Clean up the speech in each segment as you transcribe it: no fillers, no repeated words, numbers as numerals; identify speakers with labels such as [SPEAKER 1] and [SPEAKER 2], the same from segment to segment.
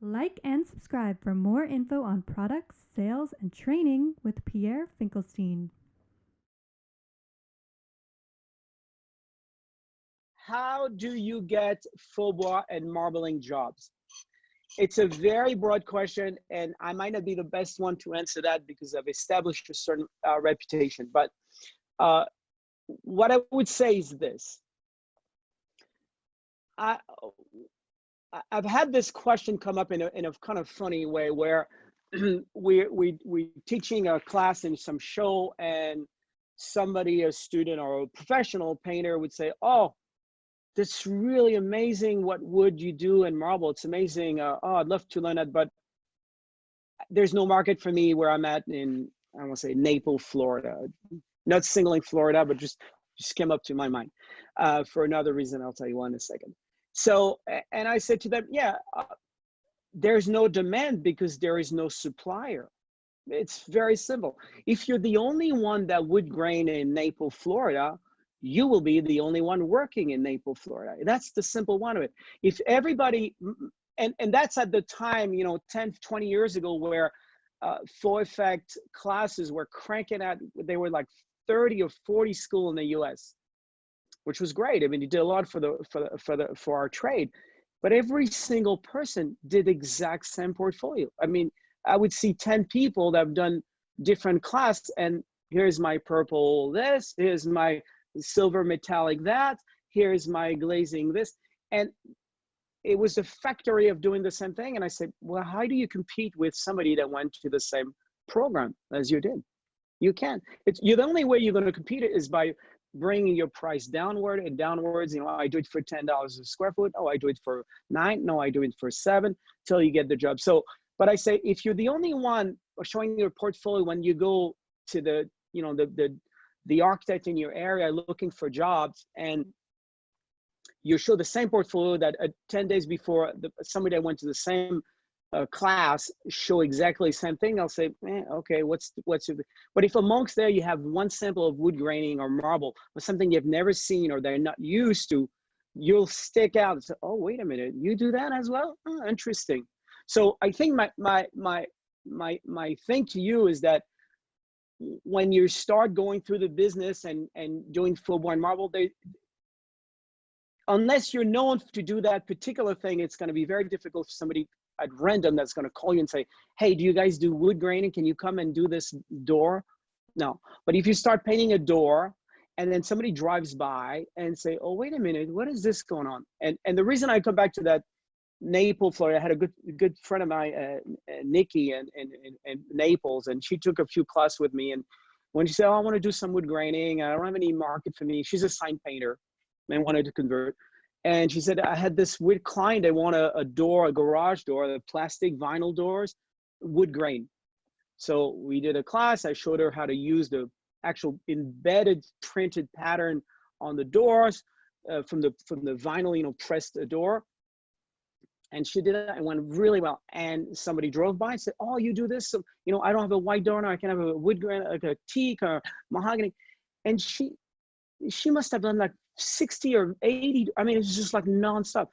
[SPEAKER 1] Like and subscribe for more info on products, sales, and training with Pierre Finkelstein.
[SPEAKER 2] How do you get faux bois and marbling jobs? It's a very broad question, and I might not be the best one to answer that because I've established a certain reputation. But uh, what I would say is this. I, I've had this question come up in a kind of funny way where we teaching a class in some show, and somebody, a student or a professional painter, would say, "Oh, that's really amazing. What would you do in marble? It's amazing. Oh, I'd love to learn that, but there's no market for me where I'm at in, I want to say, Naples, Florida." Not singling Florida, but just came up to my mind for another reason. I'll tell you one in a second. So, and I said to them, yeah, there's no demand because there is no supplier. It's very simple. If you're the only one that would grain in Naples, Florida, you will be the only one working in Naples, Florida. That's the simple one of it. If everybody, and that's at the time, 10, 20 years ago, where full effect classes were cranking out, they were like 30 or 40 school in the US, which was great. I mean, you did a lot for our trade, but every single person did exact same portfolio. I mean, I would see 10 people that have done different class, and here's my purple this, here's my silver metallic that, here's my glazing this. And it was a factory of doing the same thing. And I said, well, how do you compete with somebody that went to the same program as you did? You can't. The only way you're going to compete it is by bringing your price downward and downwards. I do it for $10 a square foot. Oh, I do it for $9. No, I do it for $7 till you get the job. So, but I say, if you're the only one showing your portfolio when you go to the architect in your area looking for jobs, and you show the same portfolio that 10 days before somebody that went to the same class show exactly the same thing, I'll say, okay, what's your, but if amongst there you have one sample of wood graining or marble or something you've never seen or they're not used to, you'll stick out and say, oh, wait a minute, you do that as well? Oh, interesting. So I think my thing to you is that when you start going through the business and doing faux bois and marble, unless you're known to do that particular thing, it's going to be very difficult for somebody at random that's going to call you and say, hey, do you guys do wood graining? Can you come and do this door? No. But if you start painting a door and then somebody drives by and say, oh, wait a minute, what is this going on? And the reason I come back to that Naples, Florida, I had a good friend of mine, Nikki, in Naples, and she took a few classes with me. And when she said, oh, I want to do some wood graining, I don't have any market for me. She's a sign painter and wanted to convert. And she said, I had this weird client, they want a door, a garage door, the plastic vinyl doors, wood grain. So we did a class. I showed her how to use the actual embedded printed pattern on the doors from the vinyl, pressed door. And she did it and went really well. And somebody drove by and said, oh, you do this? So, I don't have a white door now. I can have a wood grain, like a teak or mahogany. And she must have done like 60 or 80. I mean, it was just like nonstop.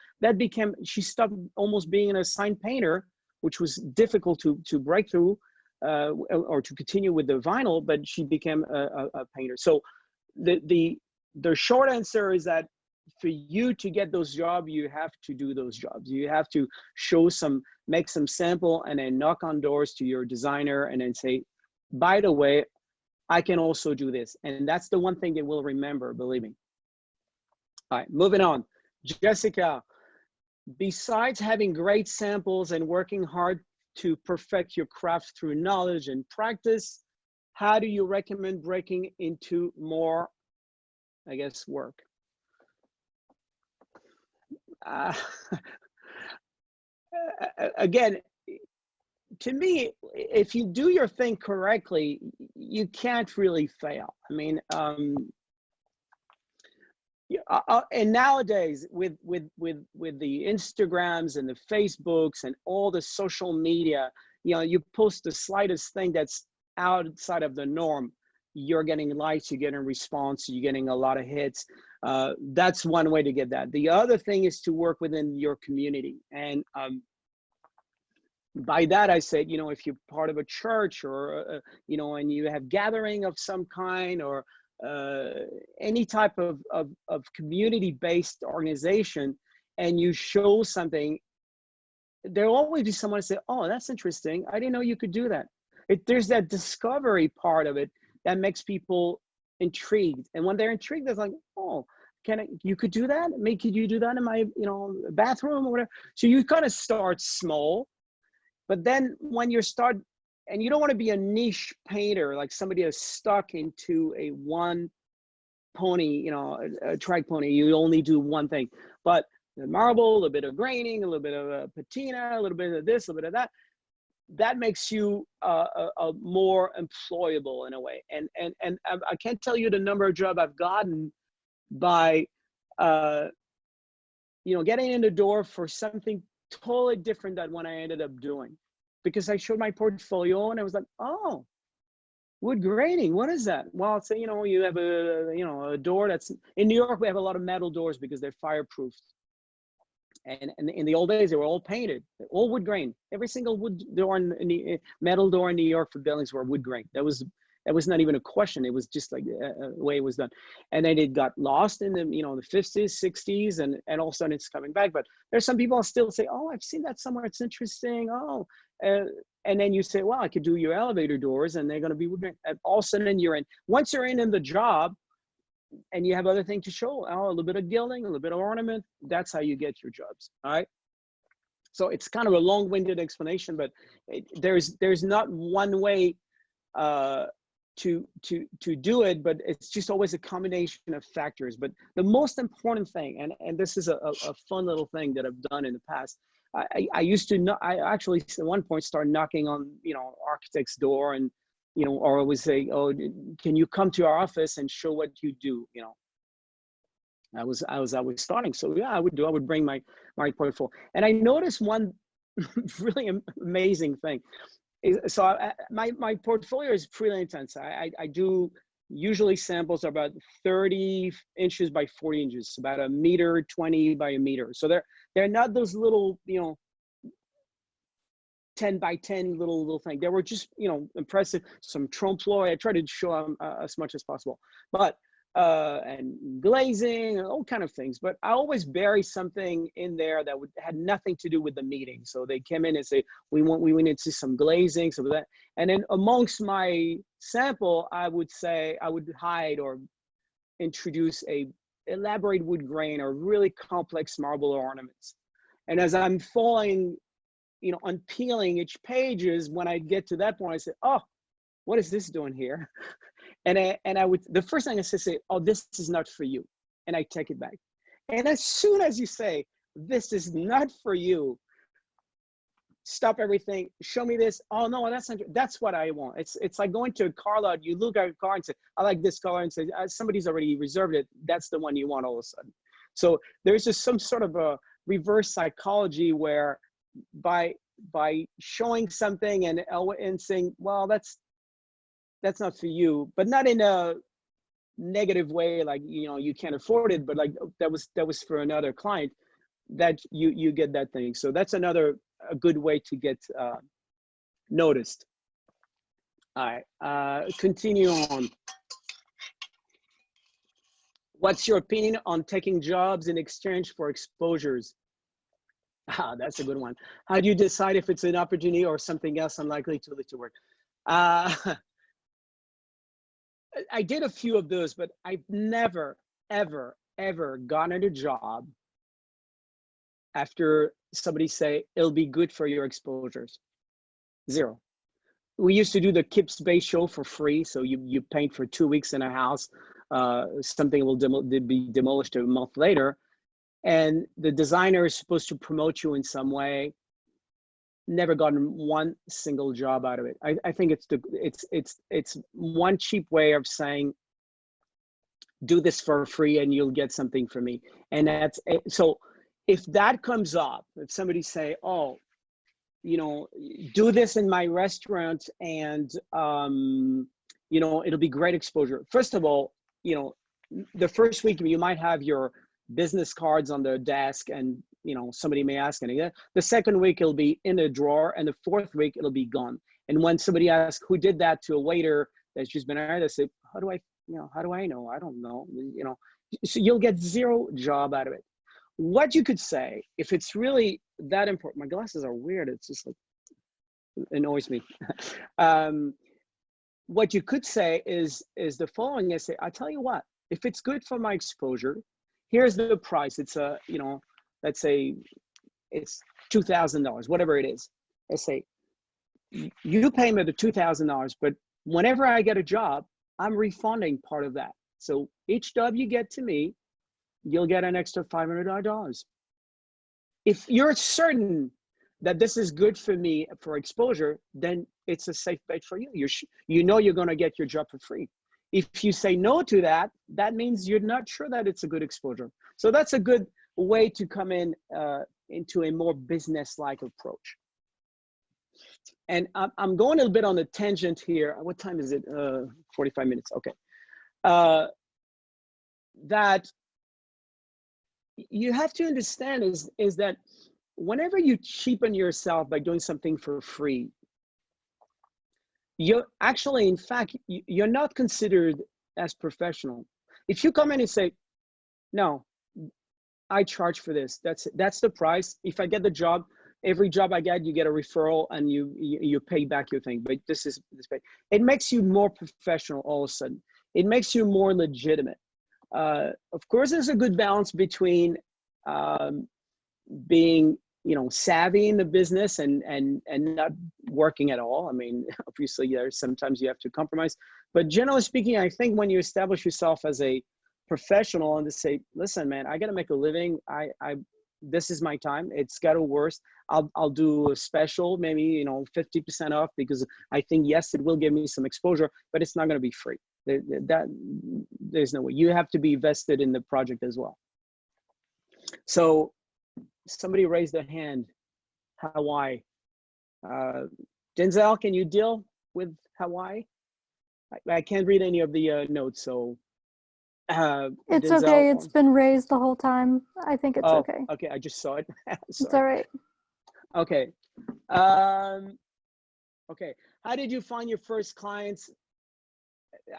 [SPEAKER 2] She stopped almost being a sign painter, which was difficult to break through or to continue with the vinyl, but she became a painter. So the short answer is that for you to get those jobs, you have to do those jobs. You have to make some sample and then knock on doors to your designer and then say, by the way, I can also do this. And that's the one thing they will remember, believe me. All right, moving on. Jessica, besides having great samples and working hard to perfect your craft through knowledge and practice, how do you recommend breaking into more, I guess, work? Again, to me, if you do your thing correctly, you can't really fail. I mean, and nowadays with the Instagrams and the Facebooks and all the social media, you post the slightest thing that's outside of the norm, you're getting likes, you're getting response, you're getting a lot of hits. That's one way to get that. The other thing is to work within your community. And by that I said, you know, if you're part of a church or you know, and you have gathering of some kind, or any type of community-based organization, and you show something, there'll always be someone to say, oh, that's interesting, I didn't know you could do that. There's that discovery part of it that makes people intrigued, and when they're intrigued, they're like, oh, you could do that, could you do that in my, you know, bathroom or whatever. So you kind of start small, but then when you start, and you don't want to be a niche painter, like somebody that's stuck into a one pony, you know, a track pony, you only do one thing. But the marble, a little bit of graining, a little bit of patina, a little bit of this, a little bit of that, that makes you more employable in a way. And I can't tell you the number of jobs I've gotten by, you know, getting in the door for something totally different than what I ended up doing, because I showed my portfolio and I was like, oh, wood graining, what is that? Well, it's, you know, you have a door that's, in New York, we have a lot of metal doors because they're fireproof. And in the old days, they were all painted, all wood grain. Every single wood door in the metal door in New York for buildings were wood grain. That was not even a question. It was just like the way it was done. And then it got lost in the, you know, the 50s, 60s, and all of a sudden it's coming back. But there's some people still say, oh, I've seen that somewhere, it's interesting. Oh, and then you say, well, I could do your elevator doors and they're going to be wood grain. And all of a sudden you're in. Once you're in the job, and you have other things to show, oh, a little bit of gilding, a little bit of ornament, that's how you get your jobs. All right. So it's kind of a long-winded explanation, but there's not one way to do it, but it's just always a combination of factors. But the most important thing, and this is a fun little thing that I've done in the past, I used to I actually at one point started knocking on, you know, architect's door, and, you know, or I would say, oh, can you come to our office and show what you do? You know, I was starting. So yeah, I would bring my portfolio. And I noticed one really amazing thing. So my portfolio is pretty intense. I do usually samples are about 30 inches by 40 inches, about 1.20 meters by 1 meter. So they're not those little, you know, 10 by 10 little thing. They were just, you know, impressive. Some trompe-l'oeil. I try to show them as much as possible, but and glazing and all kind of things. But I always bury something in there that had nothing to do with the meeting. So they came in and say, we need to see some glazing, some of that. And then amongst my sample, I would say I would hide or introduce a elaborate wood grain or really complex marble ornaments. And as I'm falling, you know, unpeeling each pages, when I get to that point, I say, oh, what is this doing here? And I would, the first thing I say, oh, this is not for you. And I take it back. And as soon as you say, this is not for you, stop everything, show me this. Oh no, that's what I want. It's like going to a car lot, you look at a car and say, I like this color, and say, somebody's already reserved it. That's the one you want all of a sudden. So there's just some sort of a reverse psychology where by showing something and saying, well, that's not for you, but not in a negative way, like, you know, you can't afford it, but like that was for another client, that you get that thing. So that's a good way to get noticed. All right, continue on. What's your opinion on taking jobs in exchange for exposures? Ah, that's a good one. How do you decide if it's an opportunity or something else unlikely to lead to work? I did a few of those, but I've never, ever, ever gotten a job after somebody say, it'll be good for your exposures. Zero. We used to do the Kips Bay show for free. So you paint for 2 weeks in a house, something will be demolished a month later. And the designer is supposed to promote you in some way. Never gotten one single job out of it. I think it's one cheap way of saying, do this for free and you'll get something from me. And that's it. So if that comes up, if somebody say, oh, you know, do this in my restaurant and you know, it'll be great exposure. First of all, you know, the first week you might have your business cards on the desk and somebody may ask anything. The second week it'll be in a drawer, and the fourth week it'll be gone. And when somebody asks who did that to a waiter that's just been hired, I say, how do I know? I don't know. So you'll get zero job out of it. What you could say, if it's really that important, my glasses are weird. It's just like, it annoys me. What you could say is the following. I say, I tell you what, if it's good for my exposure, here's the price. It's let's say it's $2,000, whatever it is. I say, you pay me the $2,000, but whenever I get a job, I'm refunding part of that. So each job you get to me, you'll get an extra $500. If you're certain that this is good for me for exposure, then it's a safe bet for you. You're going to get your job for free. If you say no to that, that means you're not sure that it's a good exposure. So that's a good way to come into a more business-like approach. And I'm going a little bit on a tangent here. What time is it? 45 minutes. Okay. That you have to understand is that whenever you cheapen yourself by doing something for free, you're actually, in fact, you're not considered as professional. If you come in and say, no, I charge for this, that's the price. If I get the job, every job I get, you get a referral and you pay back your thing. But this pay. It makes you more professional all of a sudden. It makes you more legitimate. Of course, there's a good balance between being savvy in the business and not working at all. I mean, obviously, sometimes you have to compromise. But generally speaking, I think when you establish yourself as a professional and to say, listen, man, I got to make a living. This is my time. It's got to work. I'll do a special, maybe 50% off, because I think, yes, it will give me some exposure, but it's not going to be free. There's no way. You have to be vested in the project as well. So somebody raised their hand. Hawaii. Denzel, can you deal with Hawaii? I can't read any of the notes, so.
[SPEAKER 3] It's
[SPEAKER 2] Denzel,
[SPEAKER 3] okay. It's been raised the whole time. I think it's okay.
[SPEAKER 2] Okay, I just saw it.
[SPEAKER 3] It's all right.
[SPEAKER 2] Okay. Okay. How did you find your first clients?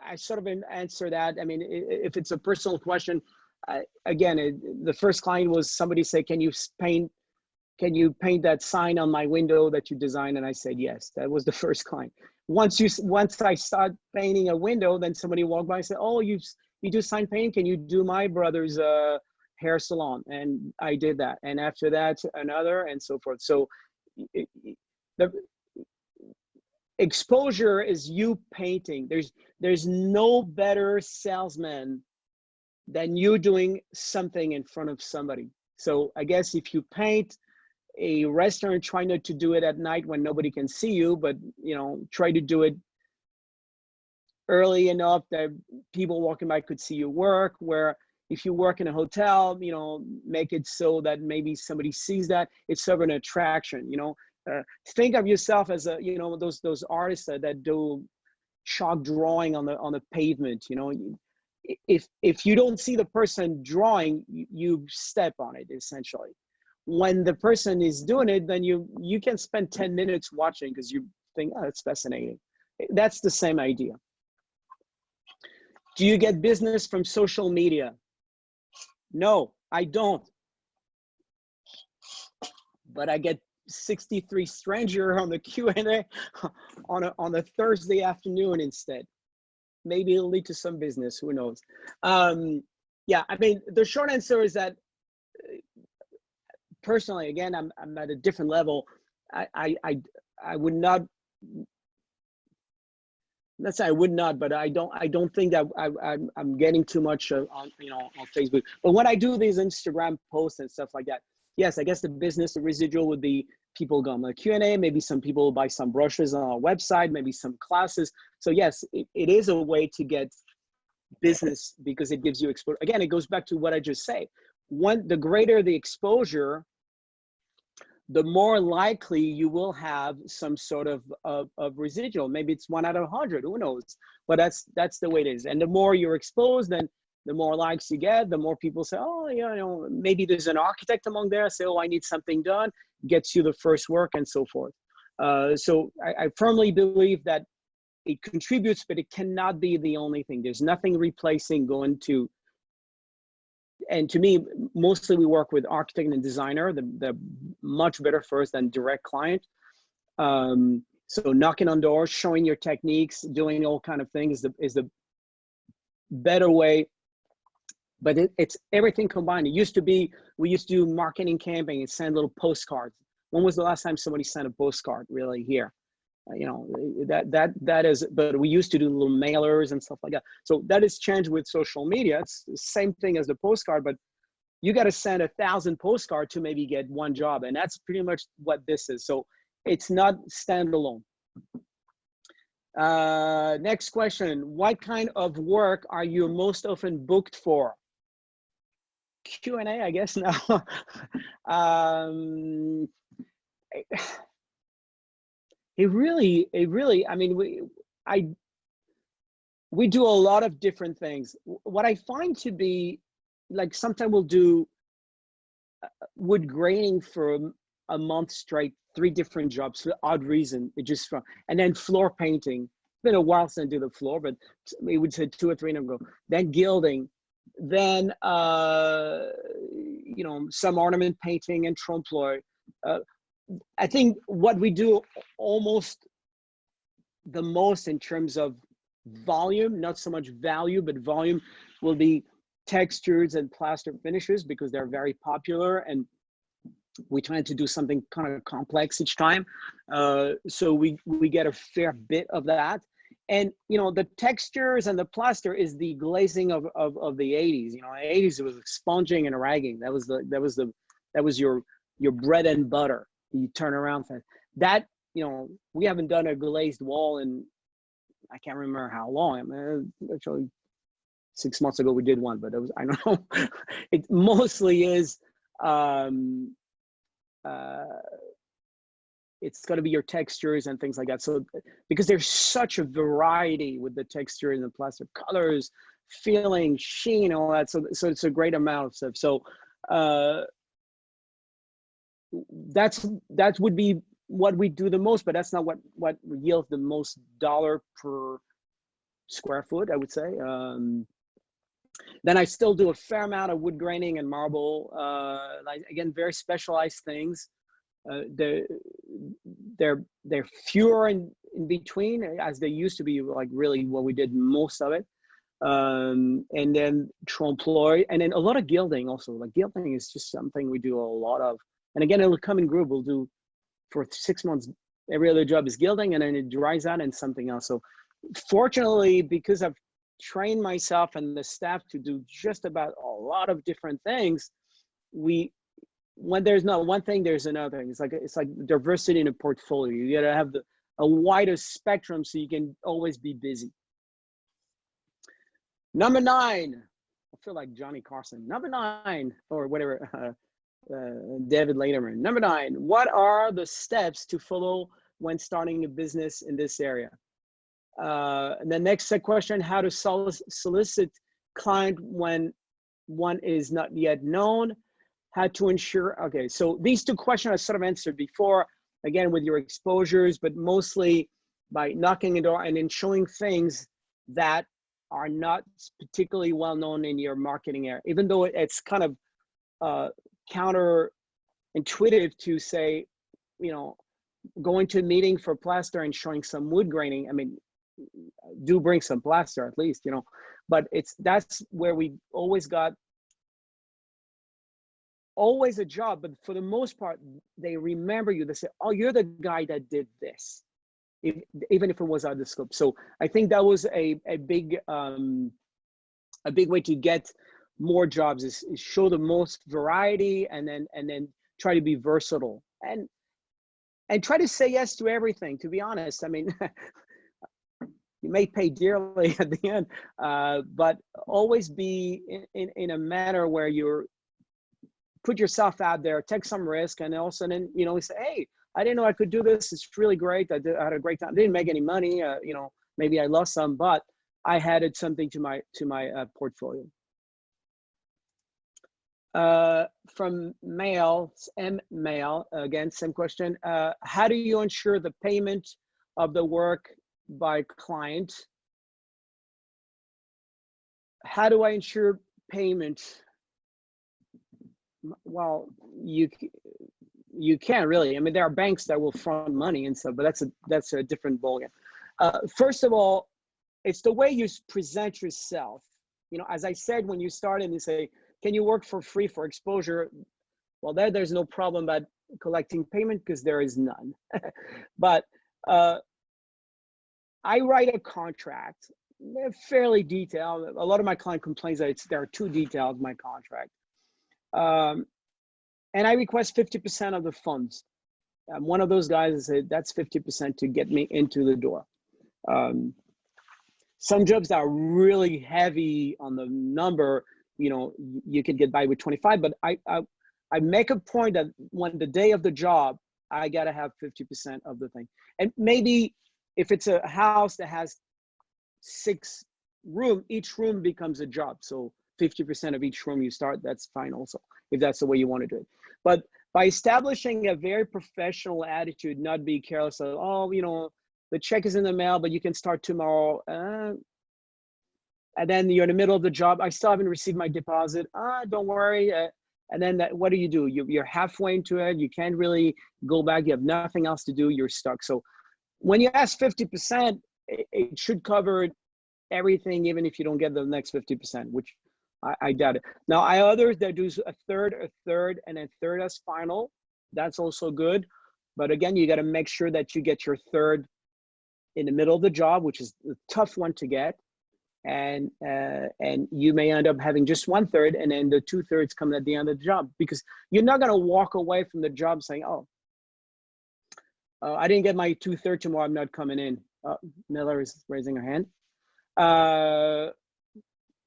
[SPEAKER 2] I sort of answer that. I mean, if it's a personal question, the first client was somebody say, can you paint that sign on my window that you designed? And I said, yes. That was the first client. Once I start painting a window, then somebody walked by and said, oh, you do sign painting? Can you do my brother's hair salon? And I did that. And after that, another, and so forth. So the exposure is you painting. There's no better salesman than you doing something in front of somebody. So I guess if you paint a restaurant, try not to do it at night when nobody can see you, but try to do it early enough that people walking by could see your work. Where if you work in a hotel, make it so that maybe somebody sees that. It's sort of an attraction. Think of yourself as those artists that do chalk drawing on the pavement. If you don't see the person drawing, you step on it essentially. When the person is doing it, then you can spend 10 minutes watching because you think, oh, it's fascinating. That's the same idea. Do you get business from social media? No, I don't. But I get 63 strangers on the Q&A on a Thursday afternoon instead. Maybe it'll lead to some business, who knows? Yeah, I mean, the short answer is that personally, again, I'm at a different level. I would not. Let's say I would not, but I don't think that I'm getting too much on on Facebook. But when I do these Instagram posts and stuff like that, yes, I guess the residual would be people go on the Q&A, maybe some people buy some brushes on our website, maybe some classes. So yes, it is a way to get business because it gives you exposure. Again, it goes back to what I just said. The greater the exposure, the more likely you will have some sort of residual. Maybe it's 1 out of 100, who knows? But that's the way it is. And the more you're exposed, then the more likes you get, the more people say, oh, you know, maybe there's an architect among there, say, oh, I need something done, gets you the first work and so forth. So I firmly believe that it contributes, but it cannot be the only thing. There's nothing replacing going to, and to me, mostly we work with architect and designer, the much better first than direct client. So knocking on doors, showing your techniques, doing all kind of things is the better way. But it's everything combined. It used to be, we used to do marketing campaign and send little postcards. When was the last time somebody sent a postcard really here? You know, that is, but we used to do little mailers and stuff like that. So that has changed with social media. It's the same thing as the postcard, but you got to send 1,000 postcards to maybe get one job. And that's pretty much what this is. So it's not standalone. Next question. What kind of work are you most often booked for? Q&A, I guess now. It really, I mean, we do a lot of different things. What I find to be, like, sometimes we'll do wood graining for a month straight, 3 different jobs for odd reason. It just from, and then floor painting. It's been a while since I did the floor, but we would say 2 or 3 in a row. Then gilding, then you know, some ornament painting and trompe-l'oeil. I think what we do almost the most in terms of volume, not so much value, but volume, will be textures and plaster finishes, because they're very popular and we try to do something kind of complex each time. So we get a fair bit of that. And, you know, the textures and the plaster is the glazing of the 80s. You know, in the 80s it was sponging and ragging. That was your bread and butter. You turn around that, you know, we haven't done a glazed wall in, I can't remember how long. I mean, actually 6 months ago we did one, but it was, I don't know. It mostly is, it's got to be your textures and things like that. So because there's such a variety with the texture and the plaster, colors, feeling, sheen, all that. So it's a great amount of stuff. So that would be what we do the most, but that's not what yields the most dollar per square foot, I would say. Then I still do a fair amount of wood graining and marble, like, again, very specialized things. They're fewer in between, as they used to be, like really what we did most of it. And then trompe-l'oeil, and then a lot of gilding also. Like, gilding is just something we do a lot of. And again, it'll come in group. We'll do for 6 months, every other job is gilding, and then it dries out and something else. So fortunately, because I've trained myself and the staff to do just about a lot of different things, when there's not one thing, there's another thing. It's like diversity in a portfolio. You gotta have a wider spectrum so you can always be busy. Number 9, I feel like Johnny Carson. Number 9, or whatever, David Lederman. Number 9, what are the steps to follow when starting a business in this area? And the next question, how to solicit client when one is not yet known, how to ensure, okay, so these 2 questions I sort of answered before, again, with your exposures, but mostly by knocking a door and then showing things that are not particularly well known in your marketing area, even though it's kind of counterintuitive to say, you know, going to a meeting for plaster and showing some wood graining. I mean, do bring some plaster at least, you know, but that's where we always got a job, but for the most part, they remember you. They say, oh, you're the guy that did this, even if it was out of the scope. So I think that was a big way to get more jobs, is show the most variety, and then try to be versatile and try to say yes to everything, to be honest. I mean, you may pay dearly at the end, but always be in a manner where you're put yourself out there, take some risk, and all of a sudden, you know, say, hey, I didn't know I could do this. It's really great. I had a great time. I didn't make any money. You know, maybe I lost some, but I added something to my portfolio. From Mail, M Mail, again, same question. How do you ensure the payment of the work by client? How do I ensure payment? Well, you can't really. I mean, there are banks that will front money and stuff, but that's a different ballgame. First of all, it's the way you present yourself. You know, as I said, when you start and you say, can you work for free for exposure? Well, there's no problem about collecting payment because there is none. But I write a contract, they're fairly detailed. A lot of my client complains that they're too detailed, my contract. And I request 50% of the funds. I'm one of those guys that say that's 50% to get me into the door. Some jobs that are really heavy on the number, you know, you could get by with 25, but I make a point that when the day of the job, I gotta have 50% of the thing. And maybe if it's a house that has 6 rooms, each room becomes a job. So 50% of each room you start, that's fine also, if that's the way you want to do it. But by establishing a very professional attitude, not be careless of, oh, you know, the check is in the mail, but you can start tomorrow. And then you're in the middle of the job. I still haven't received my deposit. Don't worry. And then what do? You're halfway into it. You can't really go back. You have nothing else to do. You're stuck. So when you ask 50%, it should cover everything, even if you don't get the next 50%, which I doubt it. Now, I others that do a third, and a third as final. That's also good. But again, you got to make sure that you get your third in the middle of the job, which is a tough one to get. And you may end up having just 1/3, and then the 2/3 come at the end of the job, because you're not going to walk away from the job saying, oh, I didn't get my 2/3 tomorrow, I'm not coming in. Miller is raising her hand.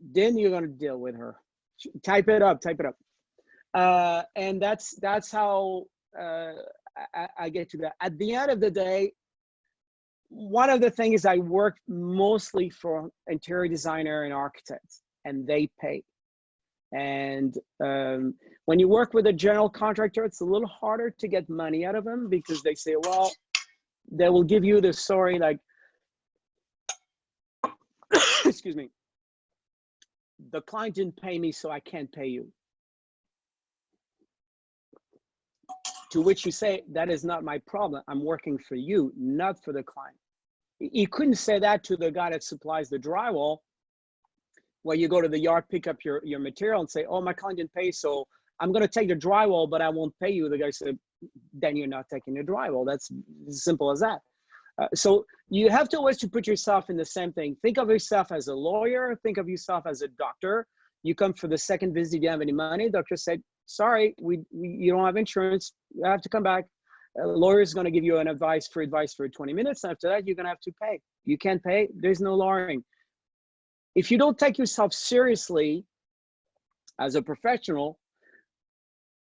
[SPEAKER 2] Then you're going to deal with her. Type it up. And that's how I get to that. At the end of the day, one of the things I work mostly for interior designer and architects, and they pay. And when you work with a general contractor, it's a little harder to get money out of them, because they say, well, they will give you the story like, excuse me, the client didn't pay me, so I can't pay you. To which you say, that is not my problem. I'm working for you, not for the client. You couldn't say that to the guy that supplies the drywall, where you go to the yard, pick up your material and say, oh, my client didn't pay, so I'm going to take the drywall, but I won't pay you. The guy said, then you're not taking the drywall. That's as simple as that. So you have to always to put yourself in the same thing. Think of yourself as a lawyer. Think of yourself as a doctor. You come for the second visit, you don't have any money. Doctor said, sorry, you don't have insurance. You have to come back. A lawyer is going to give you an advice for 20 minutes. After that, you're going to have to pay. You can't pay, there's no lawyering. If you don't take yourself seriously as a professional,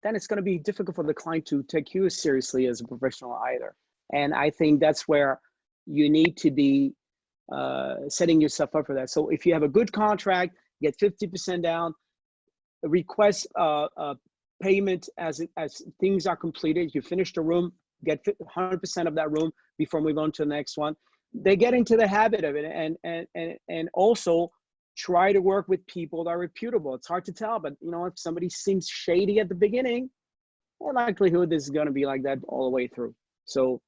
[SPEAKER 2] then it's going to be difficult for the client to take you seriously as a professional either. And I think that's where you need to be setting yourself up for that. So if you have a good contract, get 50% down, request payment as things are completed. You finish the room, get 100% of that room before we move on to the next one. They get into the habit of it, and also try to work with people that are reputable. It's hard to tell, but you know, if somebody seems shady at the beginning, the likelihood is going to be like that all the way through. So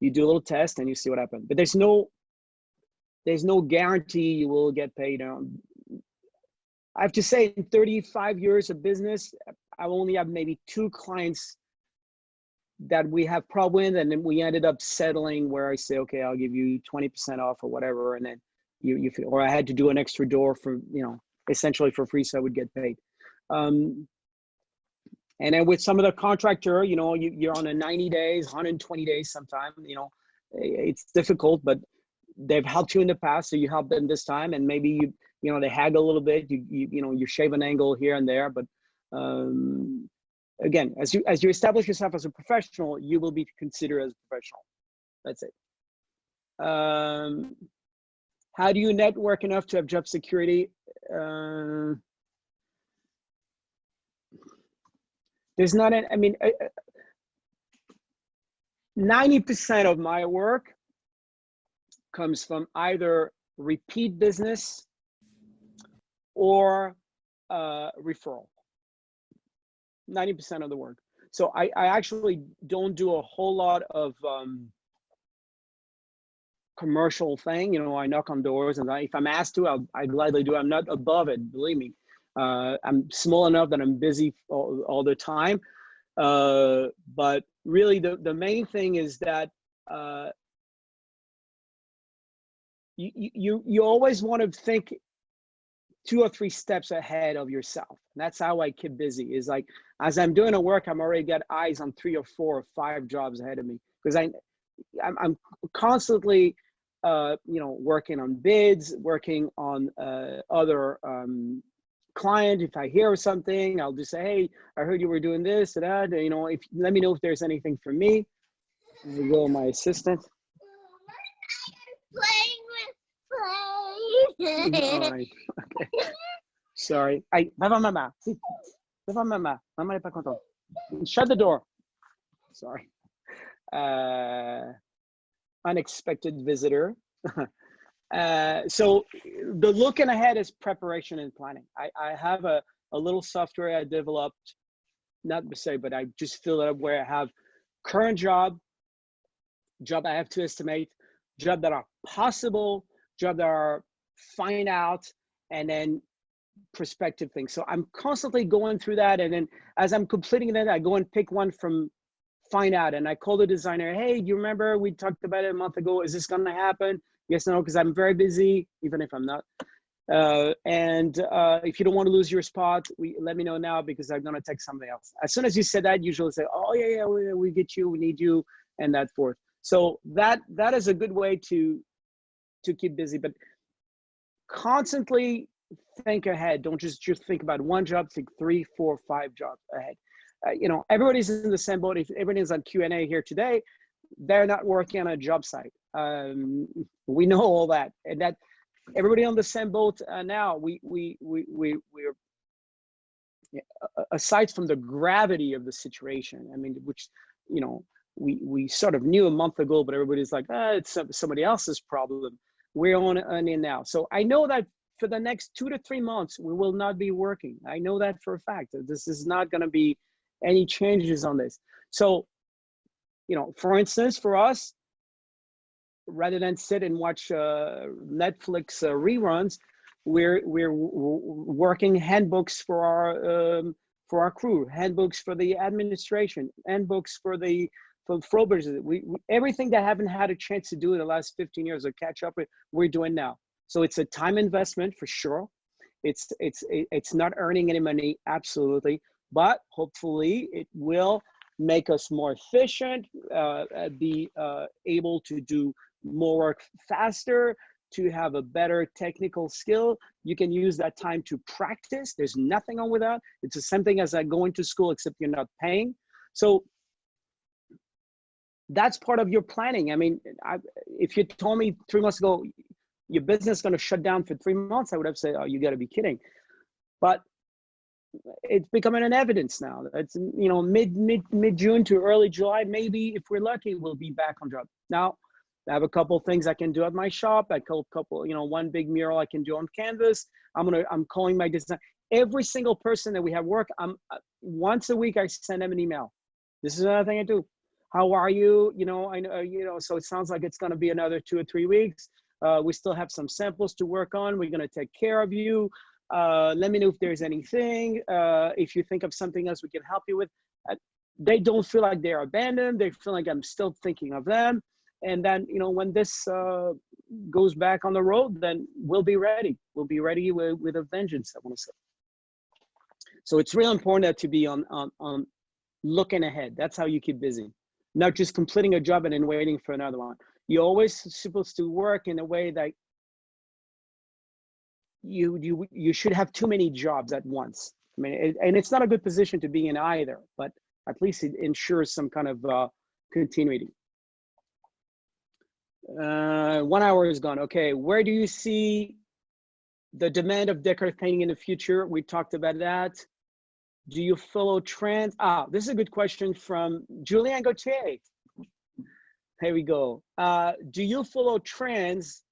[SPEAKER 2] you do a little test and you see what happens. But there's no guarantee you will get paid. I have to say, in 35 years of business, I only have maybe 2 clients that we have problem with, and then we ended up settling where I say, okay, I'll give you 20% off or whatever, and then or I had to do an extra door for, you know, essentially for free, so I would get paid. And then with some of the contractor, you know, you're on a 90 days, 120 days sometime, you know, it's difficult, but they've helped you in the past, so you help them this time, and maybe you know, they haggle a little bit, you know, you shave an angle here and there, but again, as you establish yourself as a professional, you will be considered as a professional. That's it. How do you network enough to have job security? There's not, I mean, 90% of my work comes from either repeat business or referral. 90% of the work. So I actually don't do a whole lot of commercial thing. You know, I knock on doors, and if I'm asked to, I gladly do. I'm not above it, believe me. I'm small enough that I'm busy all the time. But really, the main thing is that you always want to think 2 or 3 steps ahead of yourself. And that's how I keep busy, is like, as I'm doing a work, I'm already got eyes on 3 or 4 or 5 jobs ahead of me, because I'm constantly you know, working on bids, working on other client. If I hear something, I'll just say, hey, I heard you were doing this or that, you know, let me know if there's anything for me. There you go, my assistant. All right. Okay. Sorry. Va voir maman. Va voir maman. Maman n'est pas contente. Shut the door. Sorry. Unexpected visitor. So the looking ahead is preparation and planning. I have a little software I developed, not to say, but I just fill it up where I have current job I have to estimate, job that are possible, job that are find out, and then prospective things. So I'm constantly going through that, and then as I'm completing that, I go and pick one from find out, and I call the designer, hey, do you remember we talked about it a month ago? Is this gonna happen? Yes, no, because I'm very busy, even if I'm not. And if you don't want to lose your spot, let me know now, because I'm gonna take somebody else. As soon as you said that, usually say, oh yeah, we get you, we need you, and that forth. So that is a good way to keep busy, but constantly think ahead. Don't just think about one job, think 3, 4, 5 jobs ahead. You know, everybody's in the same boat. If everybody's on Q&A here today, they're not working on a job site. We know all that, and that everybody on the same boat now. We're aside from the gravity of the situation, I mean, which, you know, we sort of knew a month ago, but everybody's like, it's somebody else's problem. We're on in now. So I know that for the next 2 to 3 months, we will not be working. I know that for a fact. This is not going to be any changes on this. So, you know, for instance, for us, rather than sit and watch Netflix reruns, we're working handbooks for our crew, handbooks for the administration, handbooks for Faux Business. Everything that I haven't had a chance to do in the last 15 years or catch up with, we're doing now. So it's a time investment for sure. It's not earning any money, absolutely, but hopefully it will make us more efficient, be able to do more work faster, to have a better technical skill. You can use that time to practice. There's nothing wrong with that. It's the same thing as going to school, except you're not paying. So that's part of your planning. I mean, if you told me 3 months ago, your business is going to shut down for 3 months, I would have said, oh, you got to be kidding. But it's becoming an evidence now. It's, you know, mid-June to early July, maybe if we're lucky, we'll be back on job. Now, I have a couple of things I can do at my shop. I couple, you know, one big mural I can do on canvas. I'm calling my design. Every single person that we have work, once a week I send them an email. This is another thing I do. How are you? You know, I know, you know, so it sounds like it's going to be another 2 or 3 weeks. We still have some samples to work on. We're going to take care of you. Let me know if there's anything. If you think of something else we can help you with. They don't feel like they're abandoned. They feel like I'm still thinking of them. And then, you know, when this goes back on the road, then we'll be ready. We'll be ready with a vengeance, I want to say. So it's really important to be on looking ahead. That's how you keep busy. Not just completing a job and then waiting for another one. You're always supposed to work in a way that you should have too many jobs at once. I mean, and it's not a good position to be in either, but at least it ensures some kind of continuity. 1 hour is gone. Okay, where do you see the demand of decorative painting in the future? We talked about that. Do you follow trends? This is a good question from Julian Gauthier. Here we go. Do you follow trends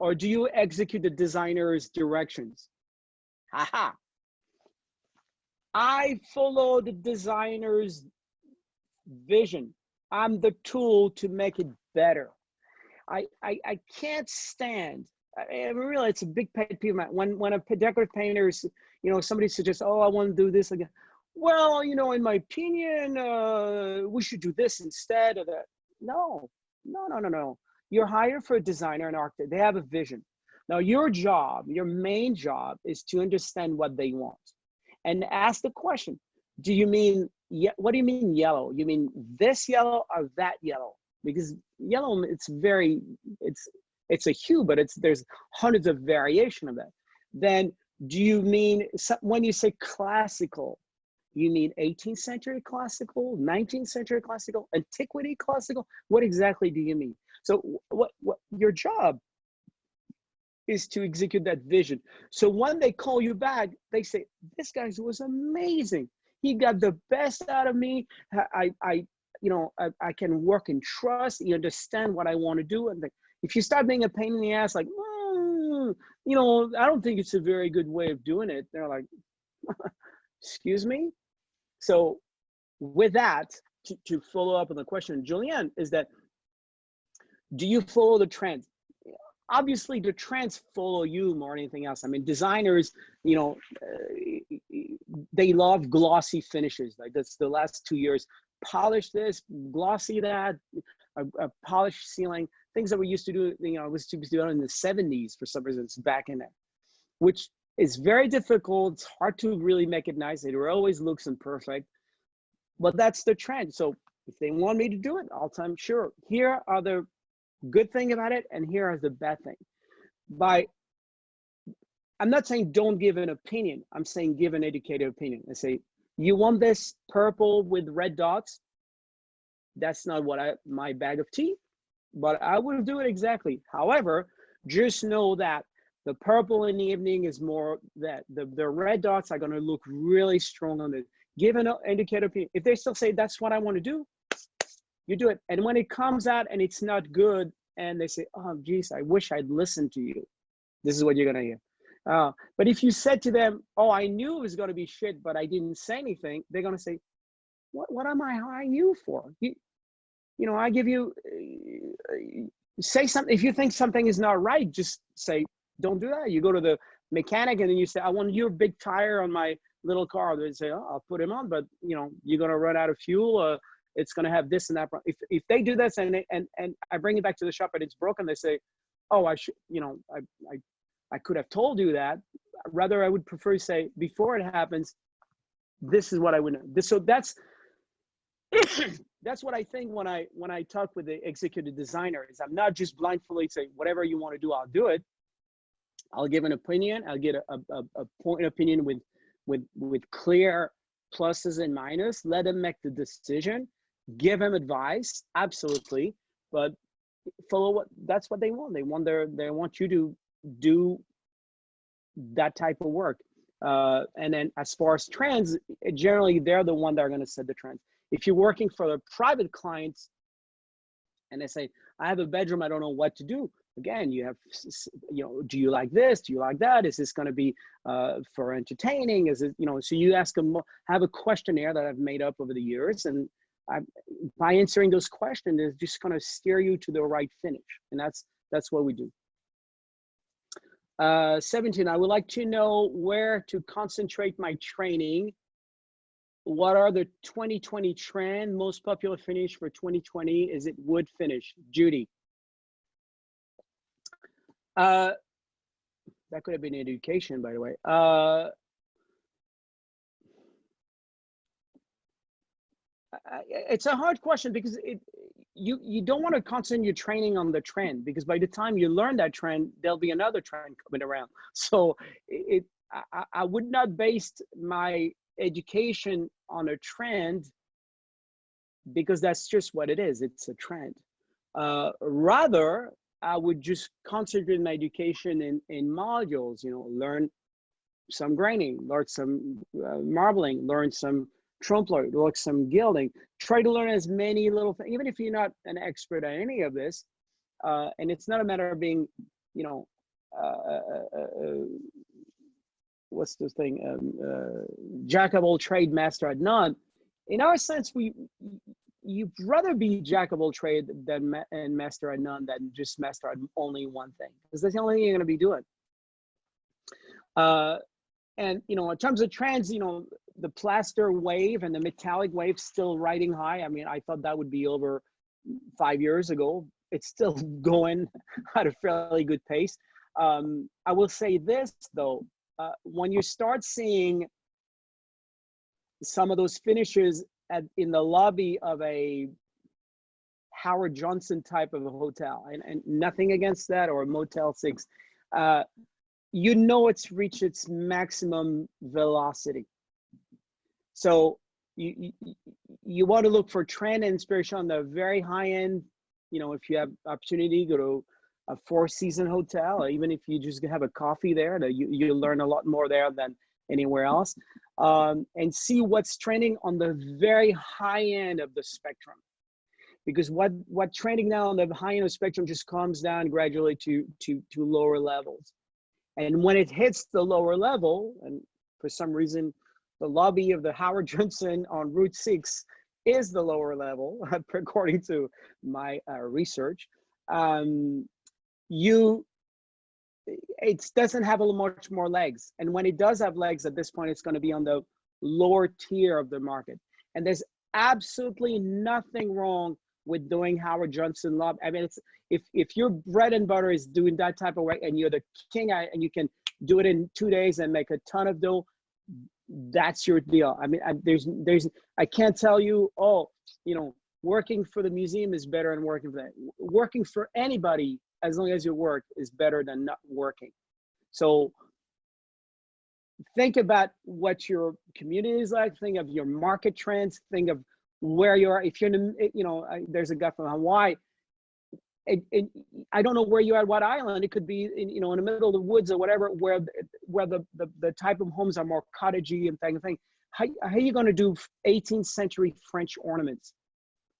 [SPEAKER 2] or do you execute the designer's directions? Haha. I follow the designer's vision. I'm the tool to make it better. I can't stand, really, it's a big pet peeve of mine. When a decorative painter, somebody suggests, oh, I want to do this again. Well, in my opinion, we should do this instead of that. No. You're hired for a designer and architect. They have a vision. Now, your main job is to understand what they want and ask the question, what do you mean yellow? You mean this yellow or that yellow? Because yellow, it's a hue, but there's hundreds of variation of that. Then do you mean, when you say classical, you mean 18th century classical, 19th century classical, antiquity classical? What exactly do you mean? So what your job is to execute that vision. So when they call you back, they say, this guy was amazing. He got the best out of me. I can work in trust. You understand what I want to do. And if you start being a pain in the ass, like, I don't think it's a very good way of doing it. They're like, excuse me? So with that, to follow up on the question, Julianne, is that, do you follow the trends? Obviously, the trends follow you more than anything else. I mean, designers, they love glossy finishes. Like that's the last 2 years, polish this, glossy that, a polished ceiling, things that we used to do, was to do in the 70s for some reason. It's back in there, which is very difficult. It's hard to really make it nice. It always looks imperfect, but that's the trend. So if they want me to do it, I'll tell them, sure, here are the good thing about it, and here is the bad thing. I'm not saying don't give an opinion. I'm saying give an educated opinion. I say, you want this purple with red dots? That's not my bag of tea, but I will do it exactly. However, just know that the purple in the evening is more that the red dots are going to look really strong on it. Give an educated opinion. If they still say that's what I want to do, you do it. And when it comes out and it's not good, and they say, oh, geez, I wish I'd listened to you, this is what you're going to hear. But if you said to them, oh, I knew it was going to be shit, but I didn't say anything, they're going to say, what am I hiring you for? I give you, say something. If you think something is not right, just say, don't do that. You go to the mechanic and then you say, I want your big tire on my little car. They say, oh, I'll put him on, but you're going to run out of fuel. It's going to have this and that. If they do this and I bring it back to the shop and it's broken, they say, oh, I should, I could have told you that. Rather, I would prefer to say, before it happens, this is what I would know. So that's what I think when I talk with the executive designer. Is I'm not just blindly saying whatever you want to do, I'll do it. I'll give an opinion. I'll get a point of opinion with clear pluses and minuses. Let them make the decision. Give them advice, absolutely, but follow that's what they want. They want you to do that type of work. And then as far as trends, generally they're the one that are going to set the trends. If you're working for the private clients and they say, I have a bedroom, I don't know what to do. Again, you have, do you like this? Do you like that? Is this going to be for entertaining? Is it, so you ask them, have a questionnaire that I've made up over the years. And by answering those questions, it's just going to steer you to the right finish. And that's what we do. 17, I would like to know where to concentrate my training. What are the 2020 trend, most popular finish for 2020? Is it wood finish? Judy. That could have been education, by the way. It's a hard question because you don't want to concentrate your training on the trend, because by the time you learn that trend, there'll be another trend coming around. So I would not base my education on a trend, because that's just what it is. It's a trend. Rather, I would just concentrate my education in modules, learn some graining, learn some marbling, learn some trompe l'oeil, learn some gilding. Try to learn as many little things, even if you're not an expert at any of this. And it's not a matter of being, you know, what's the thing? Jack of all trade, master at none. In our sense, you'd rather be jack of all trade than and master at none than just master at only one thing, because that's the only thing you're going to be doing. And you know, in terms of trends, you know, the plaster wave and the metallic wave still riding high. I mean, I thought that would be over 5 years ago. It's still going at a fairly good pace. I will say this though, when you start seeing some of those finishes in the lobby of a Howard Johnson type of a hotel, and nothing against that, or a Motel 6, you know it's reached its maximum velocity. So you want to look for trend and inspiration on the very high end. You know, if you have opportunity, go to a four-season hotel, or even if you just have a coffee there, you learn a lot more there than anywhere else. And see what's trending on the very high end of the spectrum. Because what trending now on the high end of the spectrum just comes down gradually to lower levels. And when it hits the lower level, and for some reason, the lobby of the Howard Johnson on Route 6 is the lower level, according to my research, it doesn't have much more legs. And when it does have legs at this point, it's going to be on the lower tier of the market. And there's absolutely nothing wrong with doing Howard Johnson lobby. I mean, it's if your bread and butter is doing that type of work and you're the king and you can do it in 2 days and make a ton of dough, that's your deal. I mean, I can't tell you, oh, you know, working for the museum is better than working for that. Working for anybody, as long as you work, is better than not working. So think about what your community is like. Think of your market trends. Think of where you are. If you're in the, you know, there's a guy from Hawaii. I don't know where you are at what island. It could be in, you know, in the middle of the woods or whatever, where the type of homes are more cottagey and thing. How are you going to do 18th century French ornaments?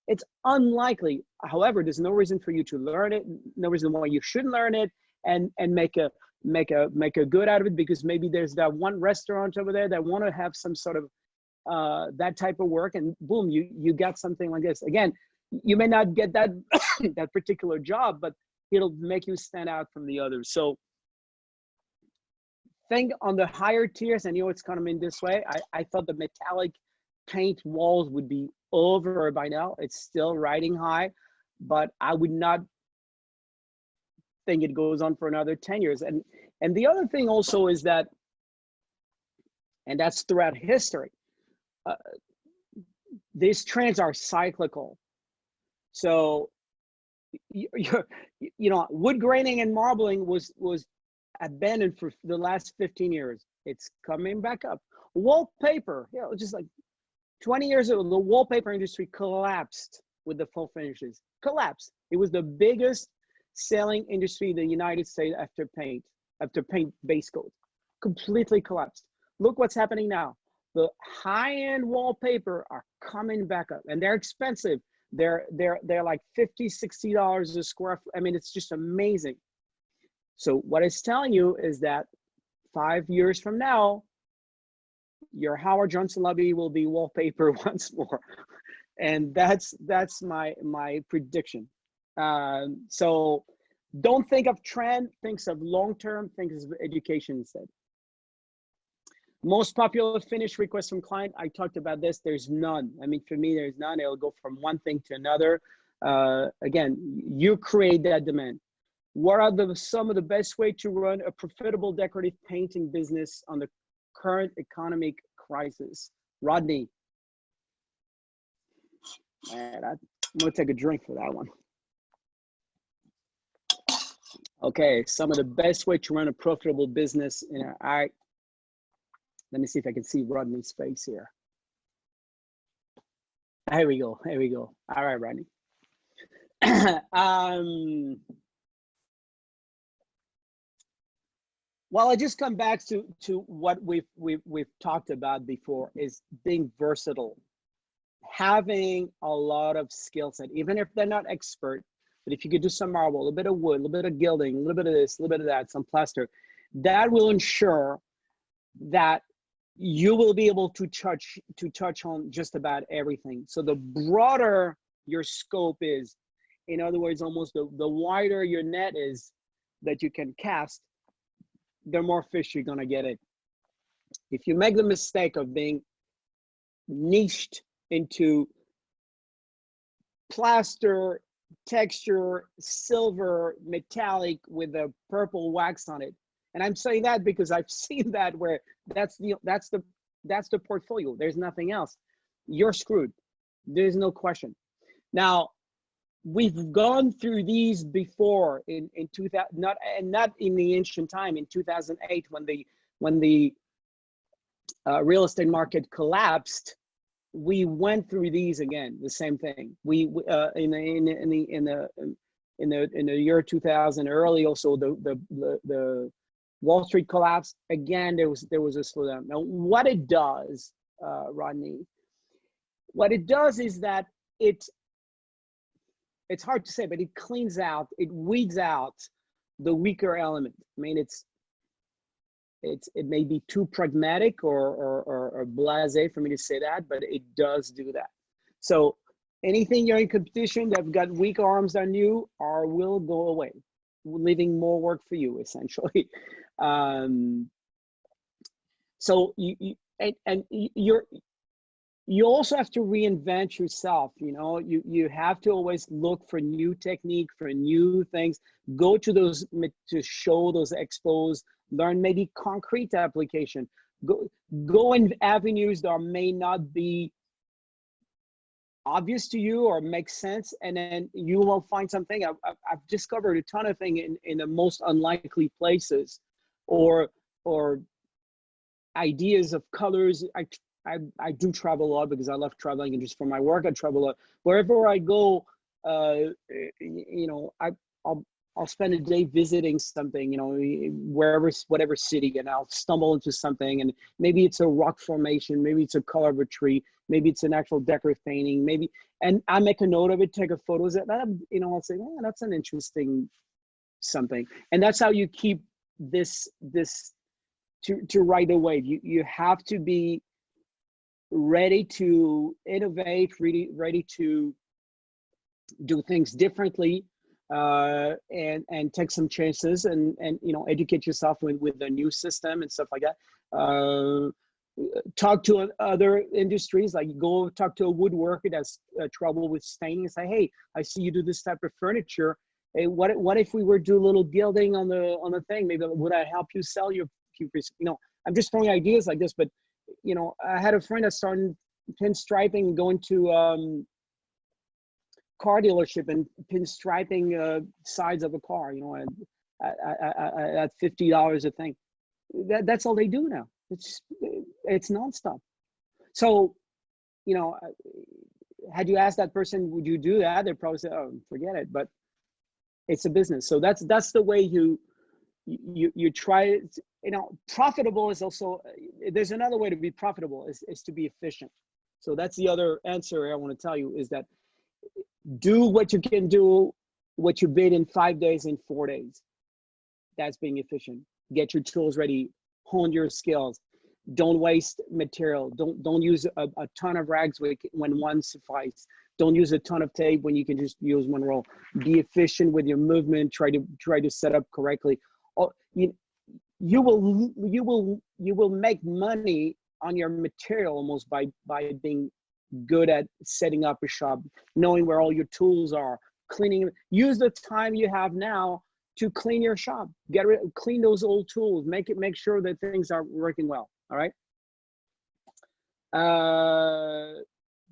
[SPEAKER 2] It's unlikely. However, there's no reason for you to learn it. No reason why you shouldn't learn it and make a good out of it, because maybe there's that one restaurant over there that want to have some sort of that type of work, and boom, you got something like this. Again, you may not get that that particular job, but it'll make you stand out from the others. So think on the higher tiers, and you know it's kind of in this way. I thought the metallic paint walls would be over by now. It's still riding high, but I would not think it goes on for another 10 years. And the other thing also is that, and that's throughout history, these trends are cyclical. So, you know, wood graining and marbling was abandoned for the last 15 years. It's coming back up. Wallpaper, you know, just like 20 years ago, the wallpaper industry collapsed with the full finishes. Collapsed. It was the biggest selling industry in the United States after paint base coat. Completely collapsed. Look what's happening now. The high-end wallpaper are coming back up, and they're expensive. They're like $50, $60 a square foot. I mean, it's just amazing. So what it's telling you is that 5 years from now, your Howard Johnson lobby will be wallpaper once more. And that's my prediction. So don't think of trend, think of long-term, think of education instead. Most popular finish request from client, I talked about this, there's none. I mean, for me, there's none. It'll go from one thing to another. Again, you create that demand. What are some of the best way to run a profitable decorative painting business on the current economic crisis? Rodney. Man, I'm gonna take a drink for that one. Okay, some of the best way to run a profitable business. You know, let me see if I can see Rodney's face here. Here we go. Here we go. All right, Rodney. Well, I just come back to what we've talked about before, is being versatile, having a lot of skill set, even if they're not expert. But if you could do some marble, a little bit of wood, a little bit of gilding, a little bit of this, a little bit of that, some plaster, that will ensure that you will be able to touch on just about everything. So the broader your scope is, in other words, almost the wider your net is that you can cast, the more fish you're gonna get it. If you make the mistake of being niched into plaster, texture, silver, metallic with a purple wax on it, and I'm saying that because I've seen that, where that's the portfolio. There's nothing else. You're screwed. There's no question. Now, we've gone through these before in 2000, not in the ancient time, in 2008, when the real estate market collapsed. We went through these again, the same thing. We in the year 2000, early, also the Wall Street collapse again. There was a slowdown. Now, what it does, Rodney, what it does is that it's hard to say, but it cleans out, it weeds out the weaker element. I mean, it may be too pragmatic or blasé for me to say that, but it does do that. So anything you're in competition that's got weak arms than you will go away, leaving more work for you, essentially. So you also have to reinvent yourself. You have to always look for new technique, for new things. Go to those, to show those expos, learn maybe concrete application. Go in avenues that may not be obvious to you or make sense, and then you will find something. I've discovered a ton of things in the most unlikely places, or ideas of colors. I do travel a lot because I love traveling, and just for my work I travel a lot. Wherever I go, I'll spend a day visiting something, whatever city, and I'll stumble into something, and maybe it's a rock formation, maybe it's a color of a tree, maybe it's an actual decorative painting, and I make a note of it, take a photo of that, I'll say, oh, that's an interesting something. And that's how you keep this to ride the wave. You have to be ready to innovate, ready to do things differently, and take some chances, and educate yourself with the new system and stuff like that. Talk to other industries, like go talk to a woodworker that's trouble with staining, and say, hey, I see you do this type of furniture. Hey, what if we were do a little gilding on the thing? Maybe would I help you sell your few pieces? I'm just throwing ideas like this, but I had a friend that started pinstriping, going to car dealership and pinstriping sides of a car, at $50 a thing. That's all they do now. It's nonstop. So, had you asked that person, would you do that? They'd probably say, oh, forget it. But it's a business. So that's the way you try. Profitable is also, there's another way to be profitable, is to be efficient. So that's the other answer I want to tell you, is that do what you can do, what you bid in 5 days, in 4 days. That's being efficient. Get your tools ready, hone your skills. Don't waste material. Don't use a ton of rags when one suffices. Don't use a ton of tape when you can just use one roll. Be efficient with your movement. Try to set up correctly. You will make money on your material almost by being good at setting up a shop, knowing where all your tools are, cleaning. Use the time you have now to clean your shop. Clean those old tools. Make sure that things are working well. All right.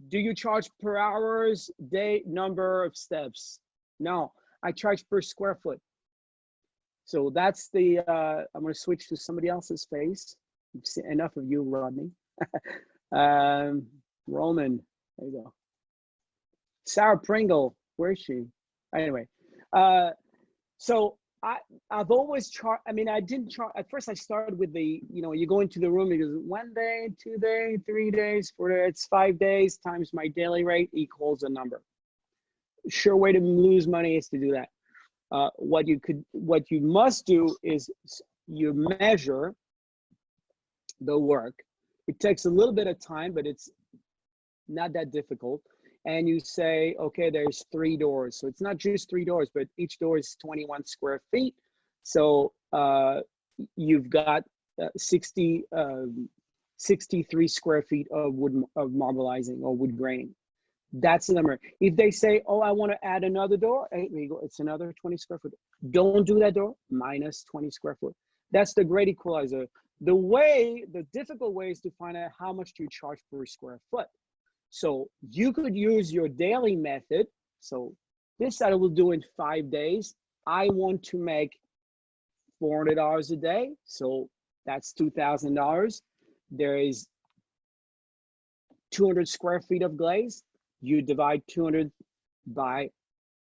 [SPEAKER 2] Do you charge per hours, day, number of steps? No, I charge per square foot. So that's the, I'm going to switch to somebody else's face. Enough of you, Rodney. Roman, there you go. Sarah Pringle, where is she? Anyway, so I've always charged. I mean, I didn't charge at first. I started with the, you go into the room because 1 day, 2 days, 3 days, 4 days, it's 5 days times my daily rate equals a number. Sure way to lose money is to do that. What you must do is you measure the work. It takes a little bit of time, but it's not that difficult. And you say, okay, there's 3 doors. So it's not just 3 doors, but each door is 21 square feet. So you've got 63 square feet of marbleizing or wood graining. That's the number. If they say, oh, I want to add another door, hey, there you go. It's another 20 square foot. Don't do that door, minus 20 square foot. That's the great equalizer. The difficult way is to find out how much do you charge per square foot. So you could use your daily method. So this I will do in 5 days. I want to make $400 a day. So that's $2,000. There is 200 square feet of glaze. You divide 200 by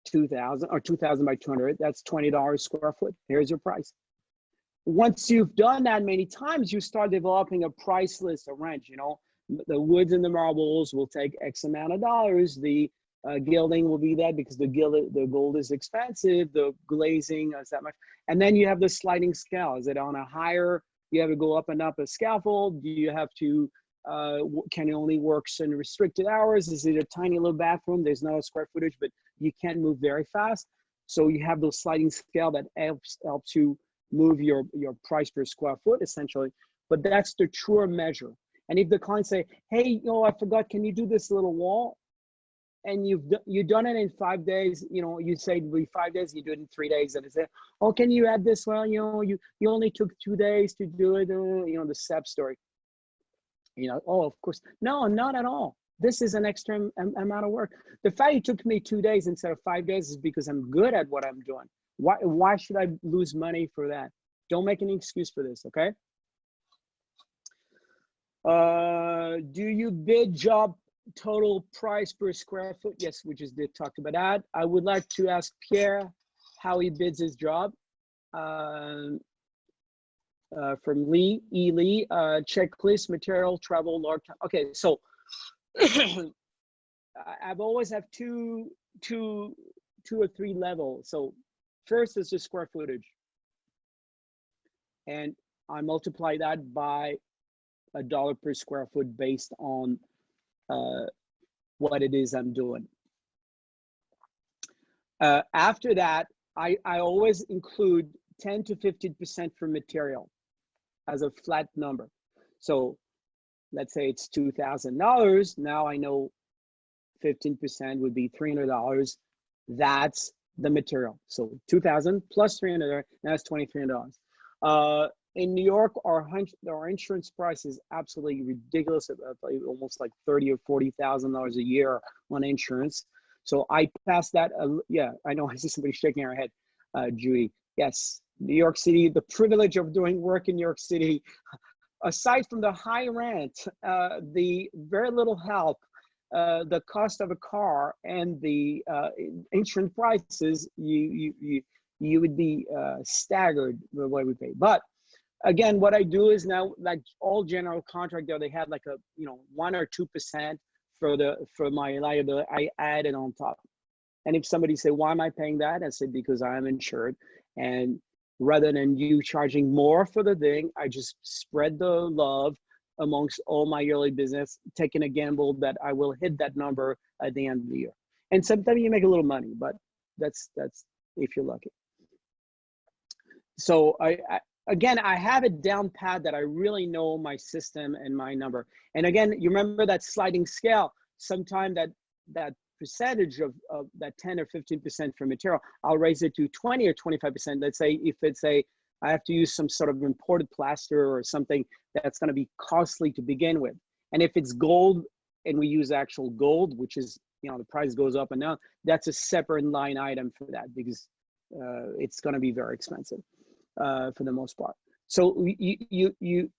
[SPEAKER 2] 2,000 or 2,000 by 200. That's $20 square foot. Here's your price. Once you've done that many times, you start developing a price list, a range. The woods and the marbles will take X amount of dollars. The gilding will be that because the gold is expensive. The glazing is that much. And then you have the sliding scale. Is it on a higher, you have to go up and up a scaffold? Do you have to, can it only work in restricted hours? Is it a tiny little bathroom? There's no square footage, but you can't move very fast. So you have those sliding scale that helps you move your price per square foot essentially. But that's the truer measure. And if the client say, hey, I forgot, can you do this little wall? And you've done it in 5 days, you say it'll be 5 days, you do it in 3 days, and they say, oh, can you add this? Well, you only took 2 days to do it, the SEP story. Oh, of course. No, not at all. This is an extra amount of work. The fact it took me 2 days instead of 5 days is because I'm good at what I'm doing. Why should I lose money for that? Don't make any excuse for this, okay? Do you bid job total price per square foot? Yes, we just did talk about that. I would like to ask Pierre how he bids his job. From Lee, checklist, material, travel, large. Okay, so I've always have two or three levels. So first is the square footage, and I multiply that by $1 per square foot based on what it is I'm doing. After that, I always include 10 to 15% for material as a flat number. So let's say it's $2,000. Now I know 15% would be $300. That's the material. So 2,000 plus 300, that's $2,300. In New York, our insurance price is absolutely ridiculous, almost like $30,000 or $40,000 a year on insurance. So I pass that. Yeah, I know. I see somebody shaking her head, Judy. Yes, New York City. The privilege of doing work in New York City, aside from the high rent, the very little help, the cost of a car, and the insurance prices, you would be staggered the way we pay. But again, what I do is now, like all general contractor, they have like a 1 or 2% for my liability. I add it on top. And if somebody say, why am I paying that? I say, because I'm insured. And rather than you charging more for the thing, I just spread the love amongst all my yearly business, taking a gamble that I will hit that number at the end of the year. And sometimes you make a little money, but that's if you're lucky. So again, I have it down pat that I really know my system and my number. And again, you remember that sliding scale, sometime that percentage of that 10 or 15% for material, I'll raise it to 20 or 25%. Let's say if it's I have to use some sort of imported plaster or something that's going to be costly to begin with. And if it's gold and we use actual gold, which is, the price goes up and down, that's a separate line item for that because it's going to be very expensive for the most part. So you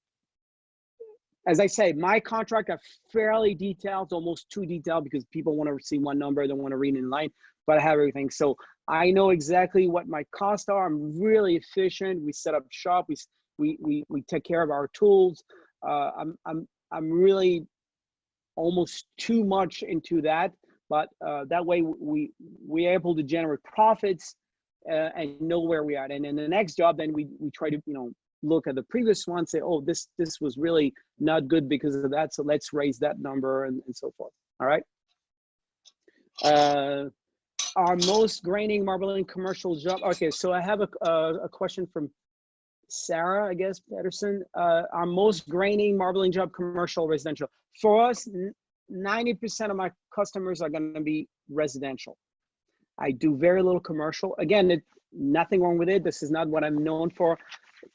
[SPEAKER 2] as I say, my contract are fairly detailed, almost too detailed because people want to see one number, they want to read in line, but I have everything. So I know exactly what my costs are. I'm really efficient. We set up shop. We take care of our tools. I'm really almost too much into that, but that way we're able to generate profits and know where we are. And in the next job, then we try to look at the previous one, say, oh, this was really not good because of that, so let's raise that number and so forth. All right. Our most graining marbling commercial job. Okay, so I have a question from Sarah, I guess, Pedersen. Our most graining marbling job, commercial, residential. For us, 90% of my customers are going to be residential. I do very little commercial. Again, nothing wrong with it. This is not what I'm known for.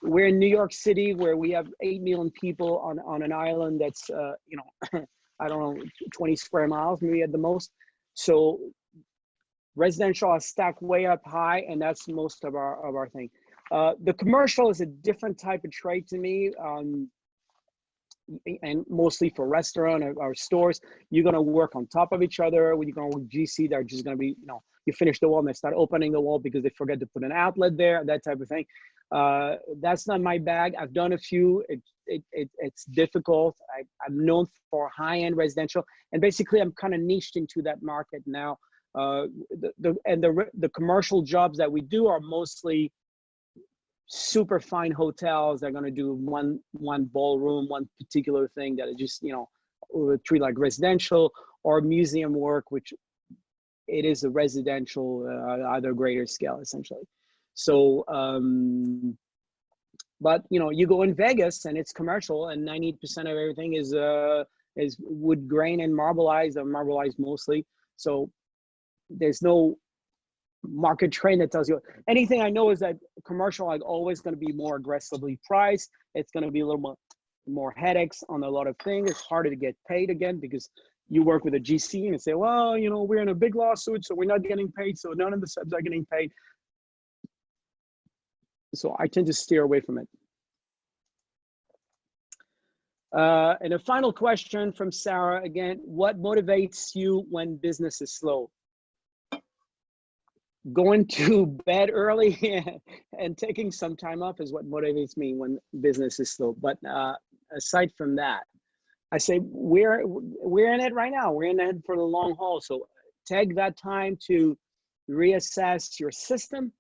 [SPEAKER 2] We're in New York City, where we have 8 million people on an island that's, I don't know, 20 square miles, maybe at the most. So residential are stacked way up high, and that's most of our thing. The commercial is a different type of trade to me, and mostly for restaurant or stores. You're going to work on top of each other. When you're going with GC, they're just going to be, you finish the wall and they start opening the wall because they forget to put an outlet there, that type of thing. That's not my bag. I've done a few. It's difficult. I'm known for high-end residential, and basically I'm kind of niched into that market now. The commercial jobs that we do are mostly super fine hotels. They're going to do one ballroom, one particular thing that is just treat like residential, or museum work, which it is a residential, either greater scale essentially. So but you go in Vegas and it's commercial, and 90% of everything is wood grain and marbleized, or marbleized mostly. So there's no market trend that tells you anything. I know is that commercial like always going to be more aggressively priced. It's going to be a little more headaches on a lot of things. It's harder to get paid again, because you work with a GC and say, well, we're in a big lawsuit, so we're not getting paid, so none of the subs are getting paid. So I tend to steer away from it. And a final question from Sarah again: what motivates you when business is slow? Going to bed early and taking some time off is what motivates me when business is slow. But aside from that, I say we're in it right now. We're in it for the long haul. So take that time to reassess your system,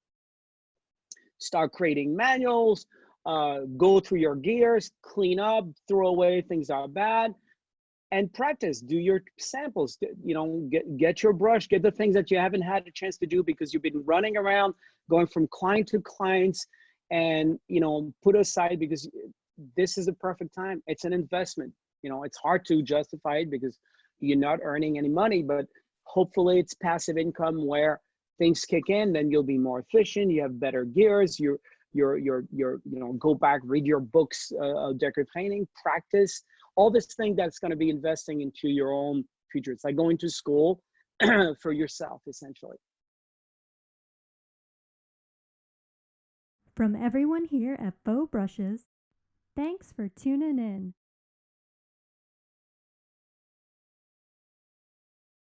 [SPEAKER 2] start creating manuals, go through your gears, clean up, throw away things that are bad, and practice. Do your samples. Get your brush, get the things that you haven't had a chance to do because you've been running around, going from client to clients, and put aside, because this is the perfect time. It's an investment. It's hard to justify it because you're not earning any money, but hopefully it's passive income where things kick in, then you'll be more efficient. You have better gears. You're go back, read your books, decorative painting, practice, all this thing that's going to be investing into your own future. It's like going to school for yourself, essentially.
[SPEAKER 1] From everyone here at Faux Brushes, thanks for tuning in.